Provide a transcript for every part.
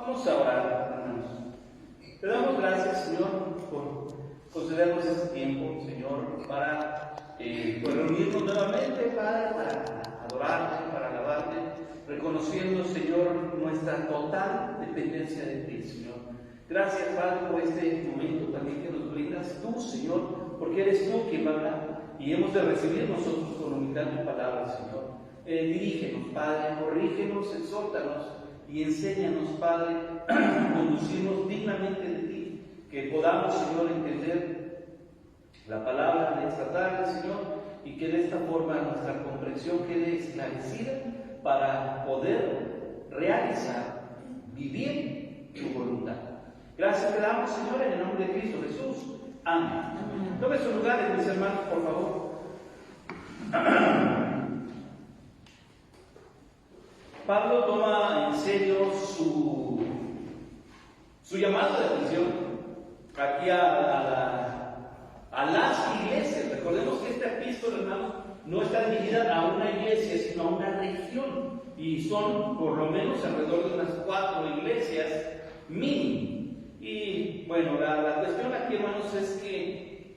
Vamos a orar, hermanos. Te damos gracias, Señor, por concedernos este tiempo, Señor, para reunirnos nuevamente, Padre, para adorarte, para alabarte, reconociendo, Señor, nuestra total dependencia de ti, Señor. Gracias, Padre, por este momento también que nos brindas tú, Señor, porque eres tú quien va a hablar y hemos de recibir nosotros con humildad tu palabra, Señor. Dirígenos, Padre, corrígenos, exhórtanos y enséñanos, Padre, a conducirnos dignamente de ti, que podamos, Señor, entender la palabra de esta tarde, Señor, y que de esta forma nuestra comprensión quede esclarecida para poder realizar, vivir tu voluntad. Gracias te damos, Señor, en el nombre de Cristo Jesús. Amén. Tome su lugar, mis hermanos, por favor. Pablo toma en serio su llamado de atención aquí a las iglesias. Recordemos que esta epístola, hermanos, no está dirigida a una iglesia, sino a una región. Y son por lo menos alrededor de unas 4 iglesias mínimo. Y bueno, la cuestión aquí, hermanos, es que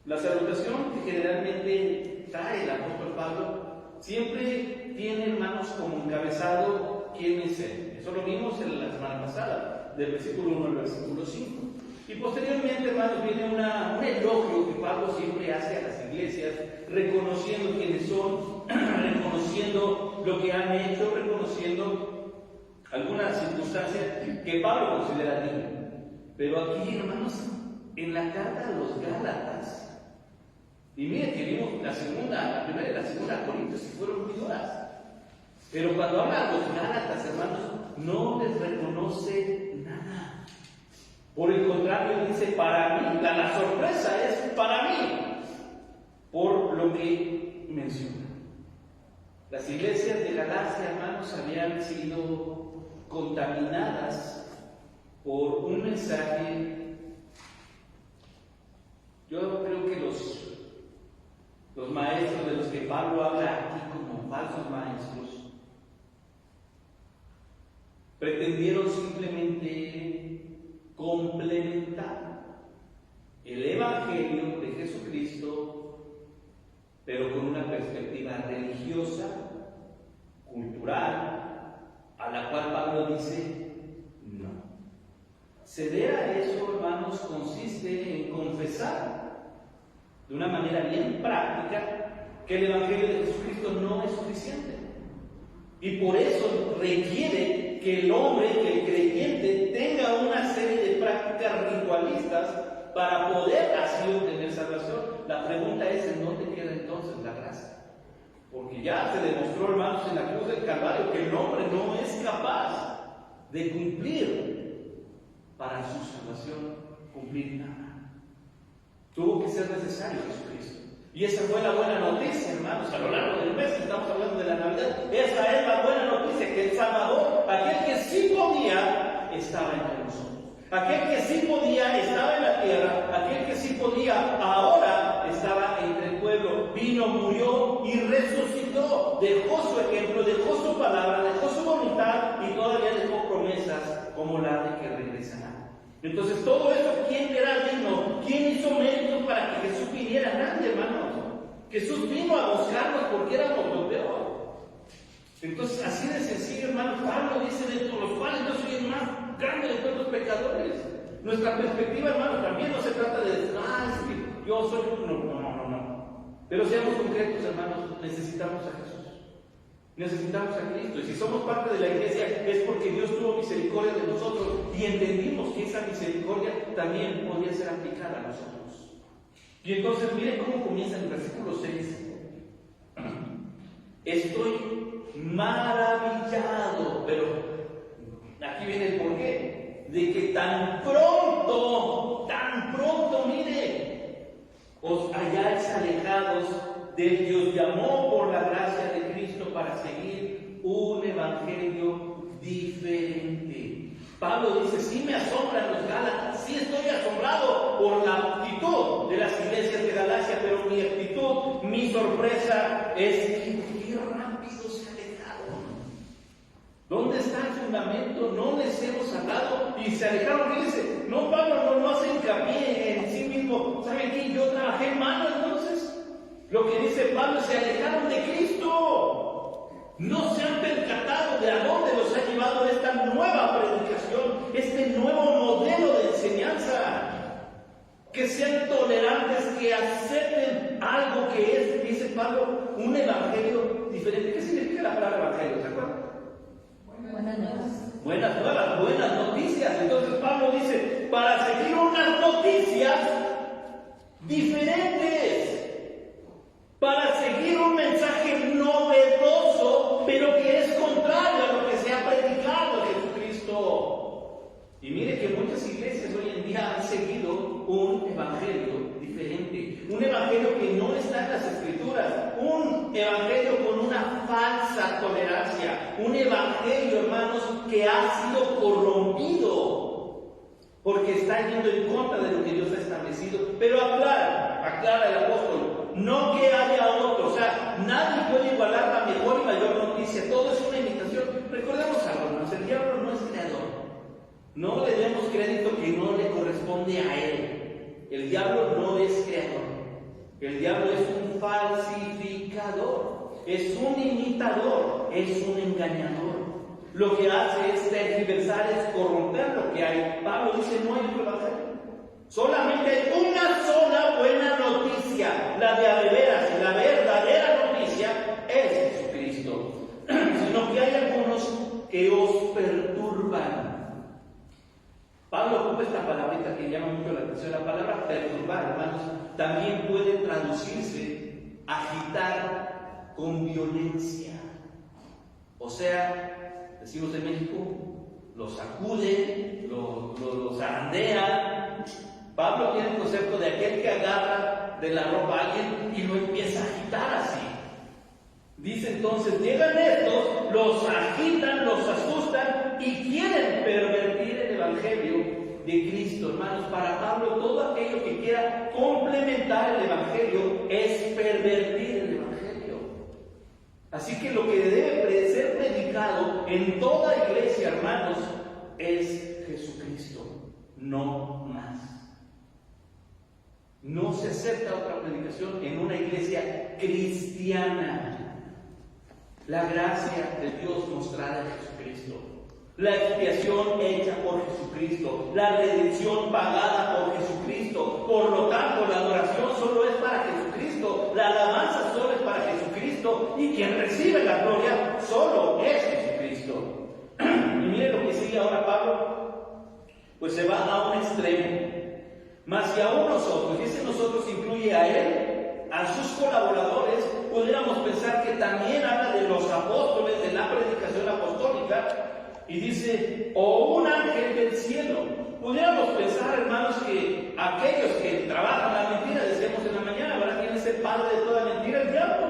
la salutación que generalmente trae el apóstol Pablo siempre tiene, hermanos, como encabezado quién es él. Eso lo vimos en la semana pasada, del versículo 1 al versículo 5. Y posteriormente, hermanos, viene un elogio que Pablo siempre hace a las iglesias, reconociendo quiénes son, reconociendo lo que han hecho, reconociendo algunas circunstancias que Pablo considera dignas. Pero aquí, hermanos, en la carta a los Gálatas, y miren que vimos la primera y la segunda Corintios, y fueron muy duras. Pero cuando habla a los Gálatas, hermanos, no les reconoce nada. Por el contrario, dice, para mí, la sorpresa es para mí, por lo que menciona. Las iglesias de Galacia, hermanos, habían sido contaminadas por un mensaje. Yo creo que los maestros de los que Pablo habla aquí como falsos maestros pretendieron simplemente complementar el Evangelio de Jesucristo, pero con una perspectiva religiosa, cultural, a la cual Pablo dice no. Ceder a eso, hermanos, consiste en confesar de una manera bien práctica que el Evangelio de Jesucristo no es suficiente. Y por eso requiere que el hombre, que el creyente, tenga una serie de prácticas ritualistas para poder así obtener salvación. La pregunta es, ¿en dónde queda entonces la gracia? Porque ya se demostró, hermanos, en la cruz del Calvario que el hombre no es capaz de cumplir para su salvación, cumplir nada. Tuvo que ser necesario Jesucristo. Y esa fue la buena noticia, hermanos, a lo largo del mes, estamos hablando de la Navidad. Esa es la buena noticia, que el Salvador, aquel que sí podía, estaba entre nosotros. Aquel que sí podía, estaba en la tierra. Aquel que sí podía, ahora estaba entre el pueblo. Vino, murió y resucitó. Dejó su ejemplo, dejó su palabra, dejó su voluntad y todavía dejó promesas como la de que regresará. Entonces, todo eso, ¿quién era digno? ¿Quién hizo méritos para que Jesús viniera? Nadie, hermanos. Jesús vino a buscarnos porque éramos lo peor. Entonces, así de sencillo, hermanos, Pablo dice, dentro de los cuales yo soy el más grande de todos los pecadores. Nuestra perspectiva, hermanos, también no se trata de decir, es que yo soy uno. No. Pero seamos concretos, hermanos, necesitamos a Jesús. Necesitamos a Cristo. Y si somos parte de la iglesia es porque Dios tuvo misericordia de nosotros y entendimos que esa misericordia también podía ser aplicada a nosotros. Y entonces miren cómo comienza el versículo 6. Estoy maravillado, pero aquí viene el porqué, de que tan pronto, mire, os hayáis alejados del que os llamó por la gracia de Cristo para seguir un evangelio diferente. Pablo dice, sí me asombran los Gálatas, sí estoy asombrado por la actitud de las iglesias de Galacia, pero mi actitud, mi sorpresa es que qué rápido se alejaron. ¿Dónde está el fundamento, no les hemos hablado, y se alejaron. Fíjense, no, Pablo no hace hincapié en sí mismo. ¿Saben qué? Yo trabajé mal, entonces. Lo que dice Pablo, se alejaron de Cristo. No se han percatado de a dónde los ha llevado esta nueva predicación, este nuevo modelo de enseñanza. Que sean tolerantes, que acepten algo que es, dice Pablo, un evangelio diferente. ¿Qué significa la palabra evangelio? ¿Se acuerdan? Buenas nuevas. Buenas nuevas, buenas noticias. Entonces Pablo dice, para seguir unas noticias diferentes, para seguir un mensaje novedoso, pero que es contrario a lo que se ha predicado de Jesucristo. Y mire que muchas iglesias hoy en día han seguido un evangelio diferente, un evangelio que no está en las Escrituras, un evangelio con una falsa tolerancia, un evangelio, hermanos, que ha sido corrompido, porque está yendo en contra de lo que Dios ha establecido. Pero aclara el apóstol, no que haya otro, o sea, nadie puede igualar la mejor y mayor noticia, todo es una imitación. Recordemos algo, hermanos, el diablo no es creador. No le demos crédito que no le corresponde a él. El diablo no es creador. El diablo es un falsificador, es un imitador, es un engañador. Lo que hace es tergiversar, es corromper lo que hay. Pablo dice, no hay otro evangelio. Solamente hay una sola buena noticia, la de a de veras, la verdadera noticia es Jesucristo. Sino que hay algunos que os perturban. Pablo ocupa esta palabrita que llama mucho la atención. La palabra perturbar, hermanos, también puede traducirse agitar con violencia. O sea, decimos en México, los sacude, los zarandea. Pablo tiene el concepto de aquel que agarra de la ropa a alguien y lo empieza a agitar así. Dice entonces, llegan estos, los agitan, los asustan y quieren pervertir el evangelio de Cristo. Hermanos, para Pablo todo aquello que quiera complementar el evangelio es pervertir el evangelio. Así que lo que debe ser predicado en toda iglesia, hermanos, es Jesucristo, no más. No se acepta otra predicación en una iglesia cristiana. La gracia de Dios mostrada en Jesucristo, la expiación hecha por Jesucristo, la redención pagada por Jesucristo. Por lo tanto, la adoración solo es para Jesucristo, la alabanza solo es para Jesucristo, y quien recibe la gloria solo es Jesucristo. Y mire lo que sigue ahora Pablo, pues se va a un extremo. Mas si aún nosotros, y ese nosotros incluye a él, a sus colaboradores, pudiéramos pensar que también habla de los apóstoles, de la predicación apostólica, y dice, o un ángel del cielo. Pudiéramos pensar, hermanos, que aquellos que trabajan la mentira, decíamos en la mañana, ¿verdad? ¿Quién es el padre de toda mentira? El diablo.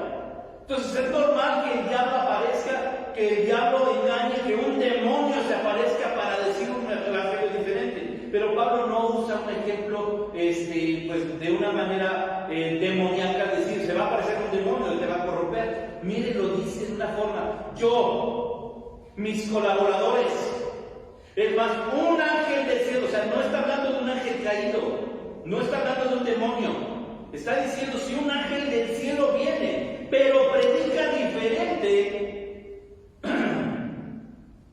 Entonces es normal que el diablo aparezca, que el diablo engañe, que un demonio se aparezca para decir un evangelio diferente. Pero Pablo no usa un ejemplo pues de una manera demoníaca, decir, se va a aparecer un demonio y te va a corromper. Mire, lo dice de una forma, yo, mis colaboradores, es más, un ángel del cielo, o sea, no está hablando de un ángel caído, no está hablando de un demonio, está diciendo, si un ángel del cielo viene, pero predica diferente,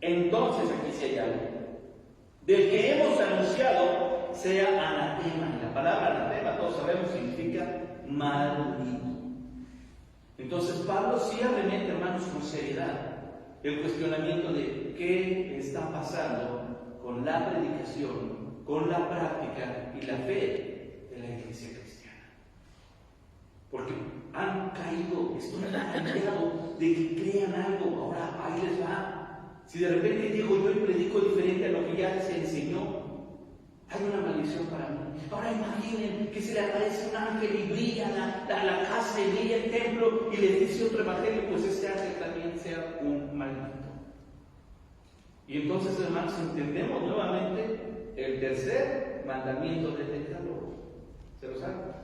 entonces aquí sí hay algo. Del que hemos anunciado sea anatema. Y la palabra anatema, todos sabemos, significa maldito. Entonces Pablo sí arremete, hermanos, con seriedad el cuestionamiento de qué está pasando con la predicación, con la práctica y la fe de la iglesia cristiana. Porque han caído, esto no ha cambiado de que crean algo, ahora ahí les va. Si de repente digo yo y predico diferente a lo que ya se enseñó, hay una maldición para mí. Ahora imaginen que se le aparece un ángel y brilla la casa y brilla el templo y les dice otro evangelio, pues ese ángel también sea un maldito. Y entonces, hermanos, entendemos nuevamente el tercer mandamiento del Decálogo. ¿Se lo saben?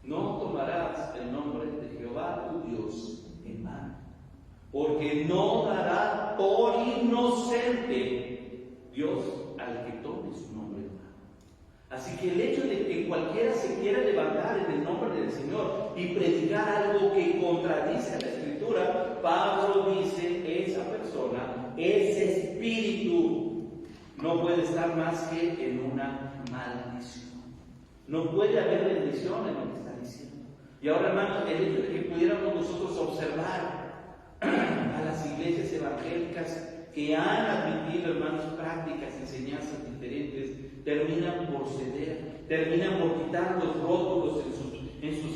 No tomarás el nombre de Jehová tu Dios en vano. porque no dará por inocente Dios al que tome su nombre en vano. Así que el hecho de que cualquiera se quiera levantar en el nombre del Señor y predicar algo que contradice a la Escritura, Pablo dice, esa persona, ese espíritu, no puede estar más que en una maldición. No puede haber bendición en lo que está diciendo. Y ahora, hermanos, el hecho de que pudiéramos nosotros observar a las iglesias evangélicas que han admitido, hermanos, prácticas, enseñanzas diferentes, terminan por ceder, terminan por quitar los rótulos en sus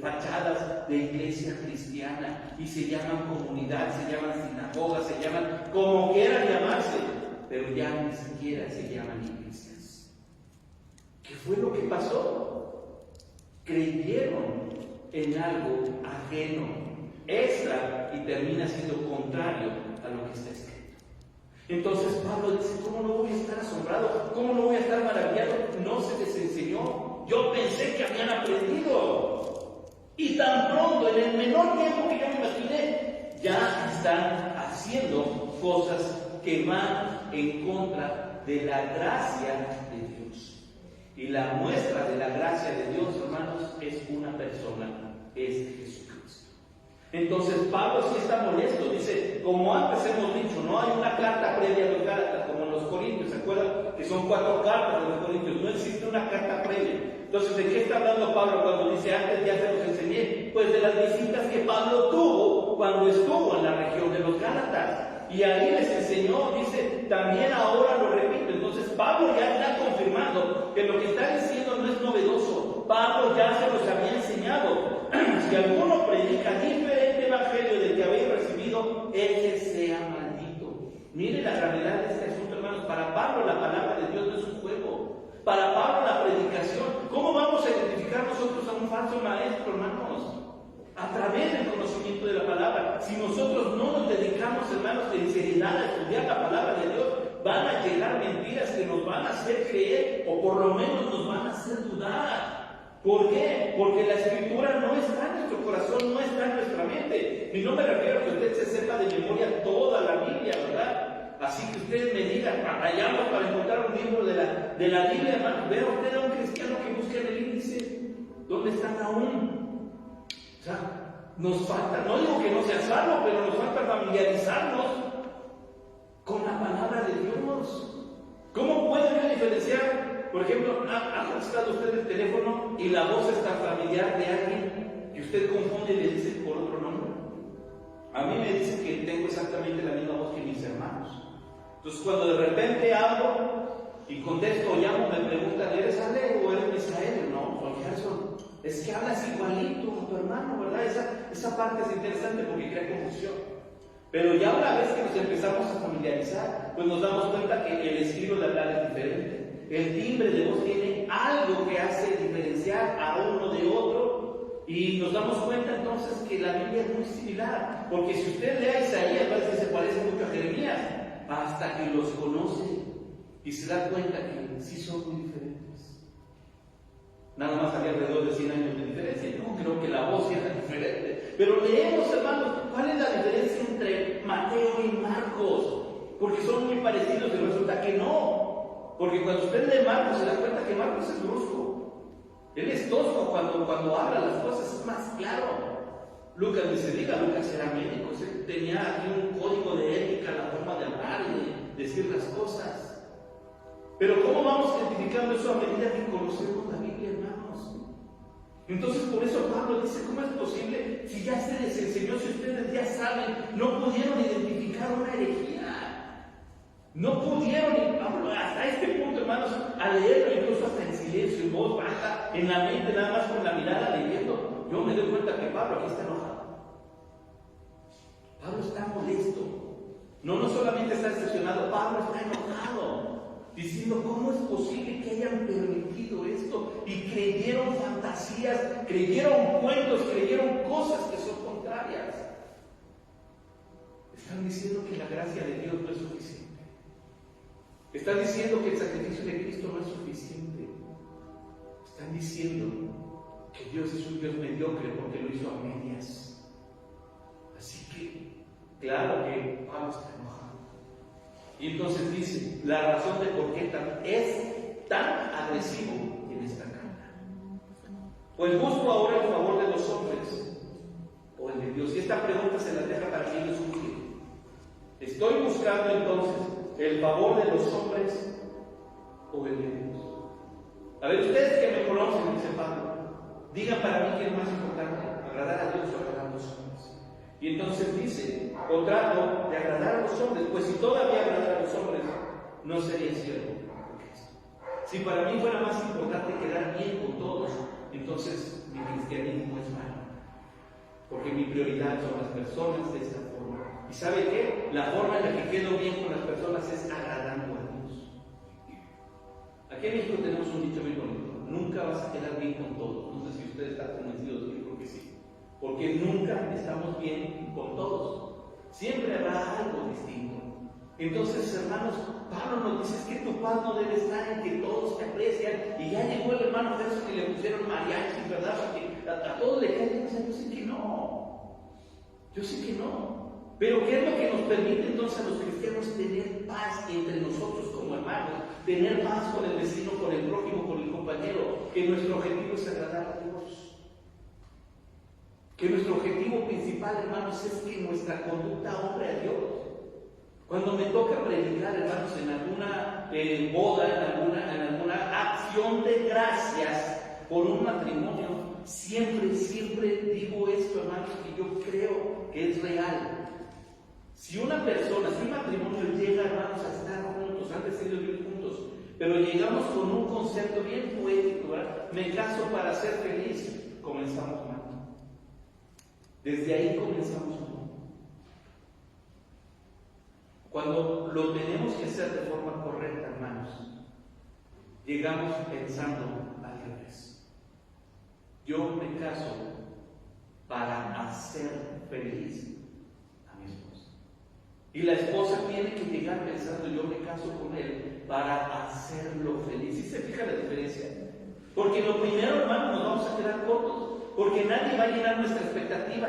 fachadas de iglesia cristiana y se llaman comunidad, se llaman sinagogas, se llaman como quieran llamarse, pero ya ni siquiera se llaman iglesias. ¿Qué fue lo que pasó? Creyeron en algo ajeno, extra, y termina siendo contrario a lo que está escrito. Entonces Pablo dice, ¿cómo no voy a estar asombrado? ¿Cómo no voy a estar maravillado? No se les enseñó. Yo pensé que habían aprendido. Y tan pronto, en el menor tiempo que yo me imaginé, ya están haciendo cosas que van en contra de la gracia de Dios. Y la muestra de la gracia de Dios, hermanos, es una persona, es Jesucristo. Entonces Pablo sí está molesto, dice, como antes hemos dicho, no hay una carta previa a los Gálatas, como en los Corintios, ¿se acuerdan? Que son 4 cartas de los Corintios, no existe una carta previa. Entonces, ¿de qué está hablando Pablo cuando dice, antes ya se los enseñé? Pues de las visitas que Pablo tuvo cuando estuvo en la región de los Gálatas. Y ahí les enseñó, dice, también ahora lo repito. Entonces Pablo ya está confirmando que lo que está diciendo no es novedoso. Pablo ya se los había enseñado. Si alguno predica diferente evangelio del que habéis recibido, ese sea maldito. Mire la gravedad de este asunto, hermanos. Para Pablo la palabra de Dios no es un juego. Para Pablo la predicación, ¿cómo vamos a identificar nosotros a un falso maestro, hermanos? A través del conocimiento de la palabra. Si nosotros no nos dedicamos, hermanos, en seriedad a estudiar la palabra de Dios, van a llegar mentiras que nos van a hacer creer, o por lo menos nos van a hacer dudar. ¿Por qué? Porque la Escritura no está en nuestro corazón, no está en nuestra mente. Y no me refiero a que usted se sepa de memoria toda la Biblia, ¿verdad? Así que usted me diga, batallamos para encontrar un libro de la Biblia, hermano. Vea usted a un cristiano que busque en el índice. ¿Dónde están aún? O sea, nos falta, no digo que no sea salvo, pero nos falta familiarizarnos con la palabra de Dios. ¿Cómo puede yo diferenciar? Por ejemplo, ¿ha buscado usted el teléfono y la voz es tan familiar de alguien que usted confunde y le dice por otro nombre? A mí me dicen que tengo exactamente la misma voz que mis hermanos. Entonces, cuando de repente hablo y contesto o llamo, me preguntan, ¿eres Ale o eres Misael? No, Juan Gerson. Es que hablas igualito a tu hermano, ¿verdad? Esa parte es interesante porque crea confusión. Pero ya una vez que nos empezamos a familiarizar, pues nos damos cuenta que el estilo de hablar es diferente. El timbre de voz tiene algo que hace diferenciar a uno de otro. Y nos damos cuenta entonces que la Biblia es muy similar. Porque si usted lee a Isaías, va a decir, se parece mucho a Jeremías. Hasta que los conoce y se da cuenta que sí son muy diferentes. Nada más había alrededor de 100 años de diferencia. Yo creo que la voz era diferente. Pero leemos, hermanos, ¿cuál es la diferencia entre Mateo y Marcos? Porque son muy parecidos y resulta que no. Porque cuando usted lee Marcos se da cuenta que Marcos es brusco. Él es tosco cuando habla las cosas, es más claro. Lucas ni se diga, Lucas era médico, él tenía aquí un código de ética, la forma de hablar y de decir las cosas. Pero ¿cómo vamos identificando eso a medida que conocemos la Biblia, hermanos? Entonces por eso Pablo dice, ¿cómo es posible si ya se les enseñó, si ustedes ya saben, no pudieron identificar una herejía? No pudieron, y Pablo hasta este punto, hermanos, a leerlo incluso hasta en silencio, en voz baja, en la mente, nada más con la mirada leyendo. Yo me doy cuenta que Pablo aquí está enojado. Pablo está molesto. No solamente está decepcionado, Pablo está enojado, diciendo, ¿cómo es posible que hayan permitido esto? Y creyeron fantasías, creyeron cuentos, creyeron cosas que son contrarias. Están diciendo que la gracia de Dios no es suficiente. Están diciendo que el sacrificio de Cristo no es suficiente. Están diciendo que Dios es un Dios mediocre porque lo hizo a medias. Así que Claro que Pablo está enojado. Y entonces dice, la razón de por qué es tan agresivo en esta carta. Pues busco ahora el favor de los hombres o el de Dios. Y esta pregunta se la deja para que ellos juzguen. Estoy buscando entonces el favor de los hombres o el de Dios. A ver, ustedes que me conocen, dice Pablo, digan para mí qué es más importante, agradar a Dios o agradar a los hombres. Y entonces dice, o trato de agradar a los hombres, pues si todavía agradar a los hombres, no sería siervo de Cristo. Si para mí fuera más importante quedar bien con todos, entonces mi cristianismo es malo. Porque mi prioridad son las personas de esta forma. ¿Y sabe qué? La forma en la que quedo bien con las personas es agradando a Dios. Aquí en México tenemos un dicho muy bonito: nunca vas a quedar bien con todos. No sé si usted está convencido, yo creo que sí. Porque nunca estamos bien con todos. Siempre habrá algo distinto. Entonces, hermanos, Pablo nos dice que tu paz no debe estar en que todos te aprecian. Y ya llegó el hermano de esos que le pusieron mariachi, ¿verdad? Porque a todos le caen bien. Yo sé que no. Yo sé que no. Pero ¿qué es lo que nos permite entonces a los cristianos tener paz entre nosotros como hermanos? Tener paz con el vecino, con el prójimo, con el compañero. Que nuestro objetivo es agradar a Dios. Que nuestro objetivo principal, hermanos, es que nuestra conducta honre a Dios. Cuando me toca predicar, hermanos, en alguna boda, en alguna acción de gracias por un matrimonio, siempre digo esto, hermanos, que yo creo que es real. Si una persona, si un matrimonio llega, hermanos, a estar juntos, han decidido vivir juntos, pero llegamos con un concepto bien poético, ¿verdad? Me caso para ser feliz, comenzamos mal. Desde ahí comenzamos mal. Cuando lo tenemos que hacer de forma correcta, hermanos, llegamos pensando al revés. Yo me caso para hacer feliz a mi esposa. Y la esposa tiene que llegar pensando, yo me caso con él para hacerlo feliz. ¿Sí se fija la diferencia? Porque lo primero, hermanos, nos vamos a quedar cortos, porque nadie va a llenar nuestra expectativa.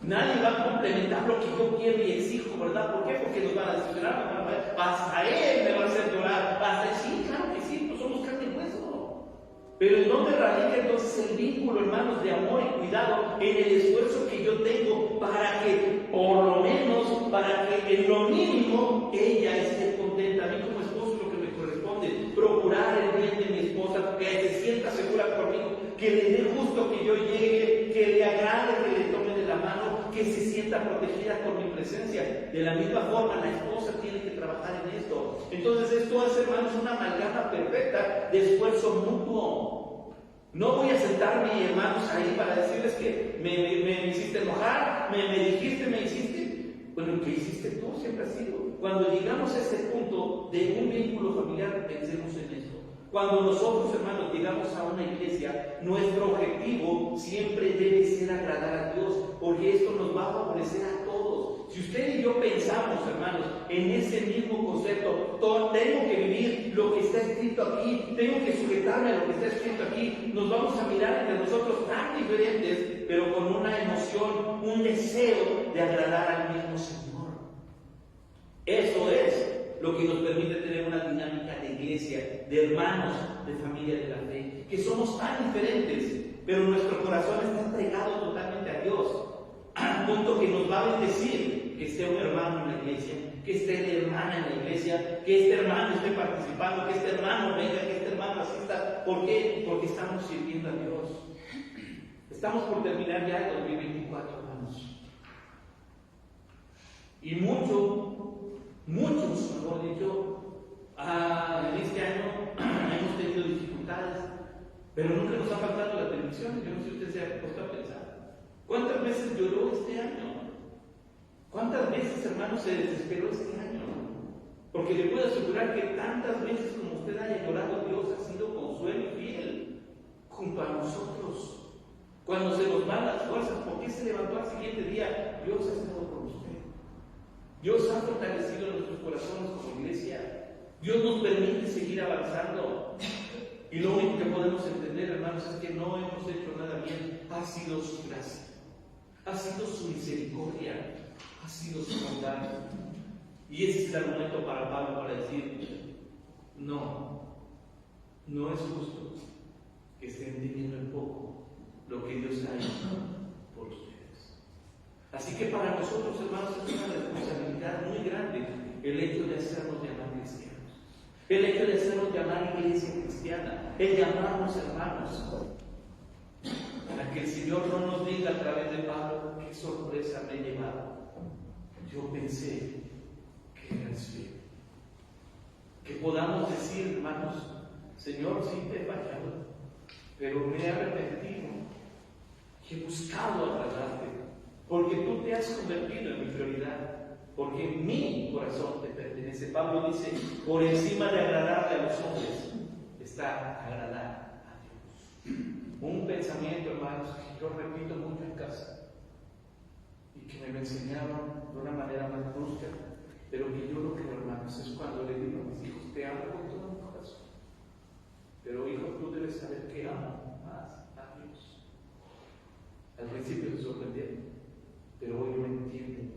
Nadie va a complementar lo que yo quiero y exijo, ¿verdad? ¿Por qué? Porque nos van a decepcionar, hasta él me va a hacer llorar, hasta sí, claro que sí, pues somos carne y hueso. Pero ¿en dónde radica entonces el vínculo, hermanos, de amor y cuidado? En el esfuerzo que yo tengo para que, por lo menos, para que en lo mínimo ella esté contenta. A mí como esposo lo que me corresponde, procurar el bien de mi esposa, que se sienta segura conmigo, que le dé gusto que yo llegue, que le agrade, que le tome de la mano, que se sienta protegida por mi presencia. De la misma forma, la esposa tiene que trabajar en esto. Entonces, esto es, hermanos, una amalgama perfecta de esfuerzo mutuo. No voy a sentarme, hermanos, ahí para decirles que me hiciste enojar, me dijiste, me hiciste. Bueno, ¿qué hiciste tú? Siempre ha sido. Cuando llegamos a ese punto de un vínculo familiar, pensemos en esto. Cuando nosotros, hermanos, llegamos a una iglesia, nuestro objetivo siempre debe ser agradar a Dios, porque esto nos va a favorecer a todos. Si usted y yo pensamos, hermanos, en ese mismo concepto, tengo que vivir lo que está escrito aquí, tengo que sujetarme a lo que está escrito aquí, nos vamos a mirar entre nosotros tan diferentes, pero con una emoción, un deseo de agradar al mismo Señor. Eso es lo que nos permite tener una dinámica de iglesia, de hermanos, de familia de la fe, que somos tan diferentes, pero nuestro corazón está entregado totalmente a Dios, al punto que nos va a bendecir que esté un hermano en la iglesia, que esté la hermana en la iglesia, que este hermano esté participando, que este hermano venga, que este hermano asista. ¿Por qué? Porque estamos sirviendo a Dios. Estamos por terminar ya el 2024, hermanos. Y muchos, mejor dicho, en este año hemos tenido dificultades, pero nunca nos ha faltado la televisión. Yo no sé si usted se ha puesto a pensar. ¿Cuántas veces lloró este año? ¿Cuántas veces, hermanos, se desesperó este año? Porque le puedo asegurar que tantas veces como usted haya llorado, Dios ha sido consuelo y fiel junto a nosotros. Cuando se nos van las fuerzas, ¿por qué se levantó al siguiente día? Dios ha estado con usted. Dios ha fortalecido nuestros corazones como iglesia. Dios nos permite seguir avanzando. Y lo único que podemos entender, hermanos, es que no hemos hecho nada bien. Ha sido su gracia, ha sido su misericordia. ha sido su bondad. Y ese es el argumento para Pablo para decir, no es justo que estén teniendo en poco lo que Dios ha hecho por ustedes. Así que para nosotros, hermanos, es una responsabilidad muy grande el hecho de hacernos llamar cristianos, el hecho de hacernos llamar iglesia cristiana, el llamarnos hermanos, para que el Señor no nos diga a través de Pablo: qué sorpresa me he llevado. Yo pensé que eras fiel. Que podamos decir, hermanos: Señor, sí te he fallado, pero me he arrepentido y he buscado agradarte, porque tú te has convertido en mi prioridad, porque mi corazón te pertenece. Pablo dice: por encima de agradarle a los hombres está agradar a Dios. Un pensamiento, hermanos, que yo repito mucho en casa y que me lo enseñaron de una manera más brusca, pero que yo lo creo, hermanos, es cuando le digo a mis hijos: te amo con todo mi corazón, pero hijo, tú debes saber que amo más a Dios. Al principio se sorprendieron, pero hoy lo entienden,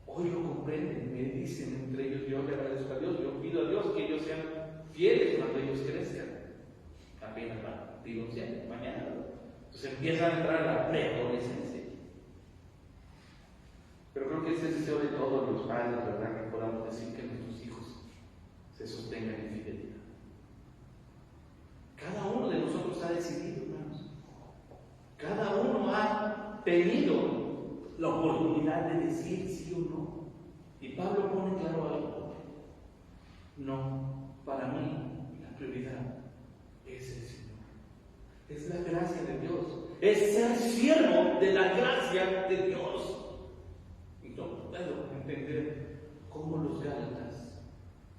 hoy lo comprenden, me dicen entre ellos: yo le agradezco a Dios, yo pido a Dios que ellos sean fieles cuando ellos crezcan. Apenas van, digo, mañana. Entonces empiezan a entrar a la preadolescencia. Pero creo que ese es el deseo de todos los padres, ¿verdad? Que podamos decir que nuestros hijos se sostengan en fidelidad. Cada uno de nosotros ha decidido, hermanos. Cada uno ha tenido la oportunidad de decir sí o no. Y Pablo pone claro algo: no, para mí la prioridad es el Señor, es la gracia de Dios, es ser siervo de la gracia de Dios. Y no puedo entender cómo los gálatas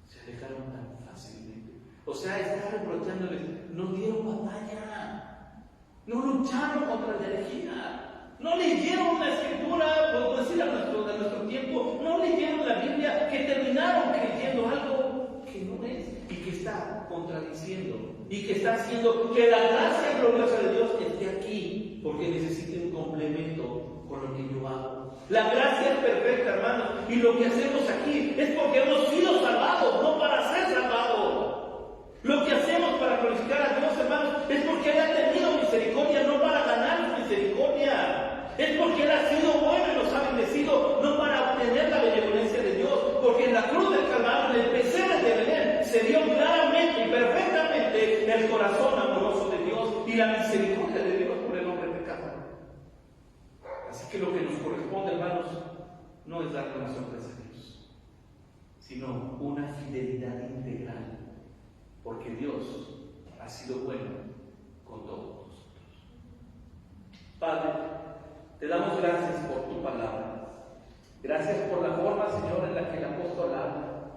se alejaron tan fácilmente. O sea, está reprochándoles: no dieron batalla, no lucharon contra la herejía, no leyeron la escritura, por decir de nuestro tiempo, no leyeron la Biblia, que terminaron creyendo algo que no es y que está contradiciendo y que está haciendo que la gracia gloriosa de Dios esté aquí, porque necesita un complemento con lo que yo hago. La gracia es perfecta, hermanos, y lo que hacemos aquí es porque hemos sido salvados, no para ser salvados. Lo que hacemos para glorificar a Dios, hermanos, es porque Él ha tenido misericordia, no para ganar misericordia. Es porque Él ha sido bueno y nos ha bendecido, no para obtener la benevolencia de Dios. Porque en la cruz del Calvario, en el pesebre de Belén, se vio claramente y perfectamente el corazón amoroso de Dios y la misericordia de Dios por el hombre pecador. Así que lo que nos corresponde, hermanos, no es darle una sorpresa a Dios, sino una fidelidad integral, porque Dios ha sido bueno con todos nosotros. Padre, te damos gracias por tu palabra. Gracias por la forma, Señor, en la que el apóstol habla.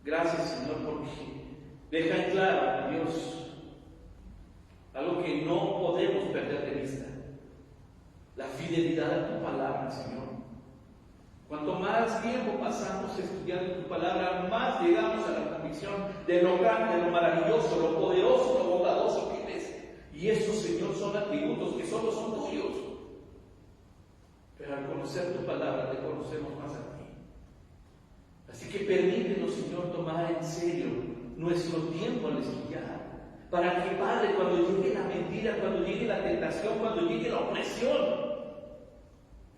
Gracias, Señor, porque deja en claro, Dios, algo que no podemos perder de vista: la fidelidad a tu palabra, Señor. Cuanto más tiempo pasamos estudiando tu palabra, más llegamos a la convicción de lo grande, lo maravilloso, lo poderoso, lo bondadoso que eres. Y esos, Señor, son atributos que solo son tuyos. Pero al conocer tu palabra, te conocemos más a ti. Así que permítenos, Señor, tomar en serio nuestro tiempo al estudiar, para que, Padre, cuando llegue la mentira, cuando llegue la tentación, cuando llegue la opresión,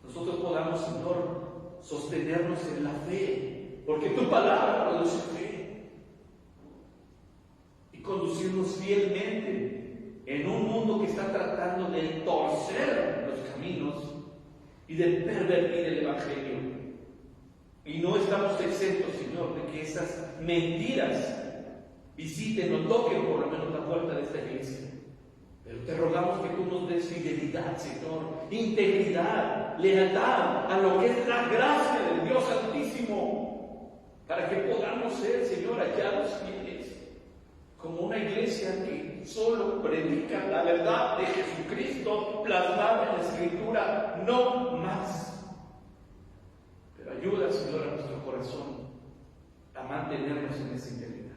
nosotros podamos, Señor, sostenernos en la fe, porque tu palabra produce fe, y conducirnos fielmente en un mundo que está tratando de torcer los caminos y de pervertir el Evangelio. Y no estamos exentos, Señor, de que esas mentiras visiten o toquen por lo menos la puerta de esta iglesia. Pero te rogamos que tú nos des fidelidad, Señor, integridad, lealtad a lo que es la gracia del Dios Altísimo, para que podamos ser, Señor, hallados fieles, como una iglesia que solo predica la verdad de Jesucristo plasmada en la Escritura, no más. Pero ayuda, Señor, a nuestro corazón a mantenernos en esa integridad.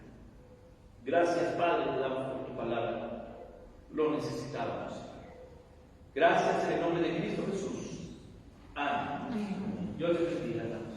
Gracias, Padre, te damos por tu palabra. Lo necesitábamos. Gracias en el nombre de Cristo Jesús. Dios les bendiga.